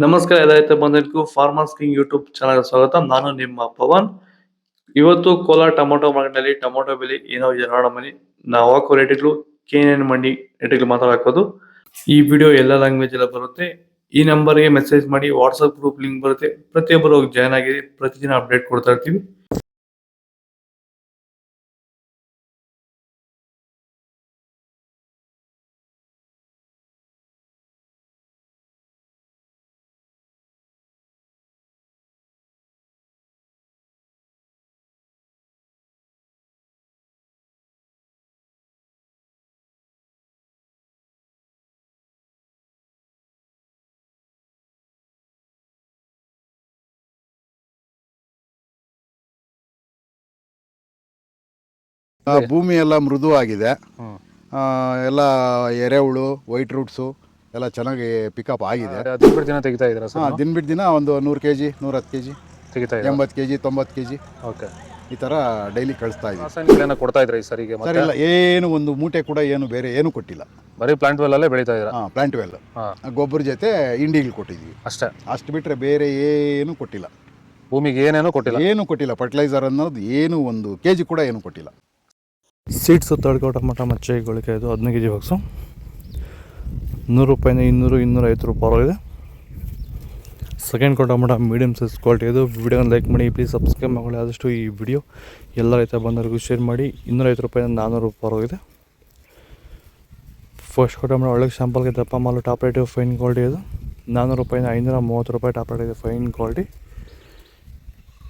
ನಮಸ್ಕಾರ ಎಲ್ಲ ರೈತ ಬಂಧುಗಳಿಗೂ ಫಾರ್ಮರ್ಸ್ ಕಿಂಗ್ ಯೂಟ್ಯೂಬ್ ಚಾನಲ್ ಸ್ವಾಗತ. ನಾನು ನಿಮ್ಮ ಪವನ್. ಇವತ್ತು ಕೋಲಾರ ಟೊಮೊಟೊ ಮಾರ್ಕೆಟ್ನಲ್ಲಿ ಟೊಮೊಟೊ ಬೆಲೆ ಏನೋ ಇದೆ ನೋಡೋಣ ಬನ್ನಿ. ನಾವು ಹಾಕೋ ರೇಟ್ಗಳು KNN ಮಂಡಿ ರೇಟ್ಗಳು ಮಾತಾಡೋದು. ಈ ವಿಡಿಯೋ ಎಲ್ಲ ಲ್ಯಾಂಗ್ವೇಜ್ ಎಲ್ಲ ಬರುತ್ತೆ. ಈ ನಂಬರ್ಗೆ ಮೆಸೇಜ್ ಮಾಡಿ, ವಾಟ್ಸ್ಆಪ್ ಗ್ರೂಪ್ ಲಿಂಕ್ ಬರುತ್ತೆ, ಪ್ರತಿಯೊಬ್ಬರು ಜಾಯ್ನ್ ಆಗಿ ಪ್ರತಿದಿನ ಅಪ್ಡೇಟ್ ಕೊಡ್ತಾ ಇರ್ತೀವಿ. ಭೂಮಿ ಎಲ್ಲ ಮೃದುವಾಗಿದೆ. ಎಲ್ಲ ಎರೆಹುಳು, ವೈಟ್ ರೂಟ್ಸು ಎಲ್ಲ ಚೆನ್ನಾಗಿ ಪಿಕಪ್ ಆಗಿದೆ. ದಿನ ಬಿಟ್ಟು ದಿನ ತೆಗಿತಾ ಇದ್ದೀರಾ ಸರ್? ದಿನ ಬಿಟ್ಟು ದಿನ ಒಂದು 100 kg 110 kg ತೆಗಿತಾ ಇದ್ದೀರಾ? 80 kg 90 kg ಓಕೆ. ಈ ಥರ ಡೈಲಿ ಕಳಿಸ್ತಾ ಇದ್ದೀವಿ. ರಾಸಾಯನಿಕಗಳನ್ನ ಕೊಡ್ತಾ ಇದ್ರಾ ಈ ಸರಿಗೆ? ಸರ್ ಇಲ್ಲ, ಏನು ಒಂದು ಮೂಟೆ ಕೂಡ ಏನು ಬೇರೆ ಏನು ಕೊಟ್ಟಿಲ್ಲ. ಬರೀ ಪ್ಲಾಂಟ್ ವೆಲ್ ಅಲ್ಲೇ ಬೆಳೀತಾ ಇದ್ದೀರಾ? ಪ್ಲಾಂಟ್ ವೆಲ್ ಗೊಬ್ಬರ ಜೊತೆ ಇಂಡಿಗಳು ಕೊಟ್ಟಿದ್ವಿ ಅಷ್ಟೇ. ಅಷ್ಟು ಬಿಟ್ಟರೆ ಬೇರೆ ಏನು ಕೊಟ್ಟಿಲ್ಲ. ಭೂಮಿಗೆ ಏನೇನೋ ಕೊಟ್ಟಿಲ್ಲ? ಏನು ಕೊಟ್ಟಿಲ್ಲ. ಫರ್ಟಿಲೈಸರ್ ಅನ್ನೋದು ಏನು 1 kg ಕೂಡ ಏನು ಕೊಟ್ಟಿಲ್ಲ. ಸೀಡ್ಸು ತಡ್ಕೋ ಟೊಮೊಟೊ ಮಚ್ಚೆ ಗೋಳಿಕಾಯ್ದು 15 kg ಬಾಕ್ಸು 100 ರೂಪಾಯಿಂದ 200 250 ರೂಪಾಯಿ ಇದೆ. Second tomato medium size quality ಇದು. ವಿಡಿಯೋನ ಲೈಕ್ ಮಾಡಿ, ಪ್ಲೀಸ್ ಸಬ್ಸ್ಕ್ರೈಬ್ ಮಾಡಿ. ಆದಷ್ಟು ಈ ವಿಡಿಯೋ ಎಲ್ಲ ರೈತ ಬಂದವರಿಗೂ ಶೇರ್ ಮಾಡಿ. 250 ರೂಪಾಯಿಂದ 400 ರೂಪಾಯಿ ಇದೆ. ಫಸ್ಟ್ ಟೊಮೊಟೊ ಒಳ್ಳೆ ಶಾಂಪಲ್ಗೆ ದಪ್ಪ ಮಾಲು ಟಾಪ್ ರೇಟ್ ಫೈನ್ ಕ್ವಾಲಿಟಿ ಇದು. 400 ರೂಪಾಯಿಂದ 530 ರೂಪಾಯಿ ಟಾಪ್ ರೇಟ್ ಇದೆ, ಫೈನ್ ಕ್ವಾಲಿಟಿ.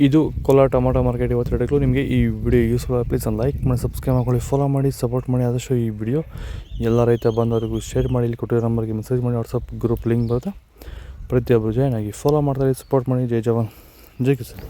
ಇದು ಕೋಲಾರ ಟೊಮೊಟೊ ಮಾರ್ಕೆಟ್ ಇವತ್ತು ರೇಟ್ಗಳು. ನಿಮಗೆ ಈ ವಿಡಿಯೋ ಯೂಸ್ಫುಲ್ ಪ್ಲೀಸ್ ಲೈಕ್ ಮಾಡಿ, ಸಬ್ಸ್ಕ್ರೈಬ್ ಮಾಡ್ಕೊಳ್ಳಿ, ಫಾಲೋ ಮಾಡಿ, ಸಪೋರ್ಟ್ ಮಾಡಿ. ಆದಷ್ಟು ಈ ವಿಡಿಯೋ ಎಲ್ಲ ರೈತ ಬಂದವರಿಗೂ ಶೇರ್ ಮಾಡಿ. ಇಲ್ಲಿ ಕೊಟ್ಟಿರೋ ನಂಬರ್ಗೆ ಮೆಸೇಜ್ ಮಾಡಿ, ವಾಟ್ಸಪ್ ಗ್ರೂಪ್ ಲಿಂಕ್ ಬರುತ್ತೆ, ಪ್ರತಿಯೊಬ್ಬರು ಜಾಯ್ನ್ ಆಗಿ ಫಾಲೋ ಮಾಡ್ತಾರೆ, ಸಪೋರ್ಟ್ ಮಾಡಿ. ಜೈ ಜವಾನ್, ಜೈ ಕಿಸಾನ್.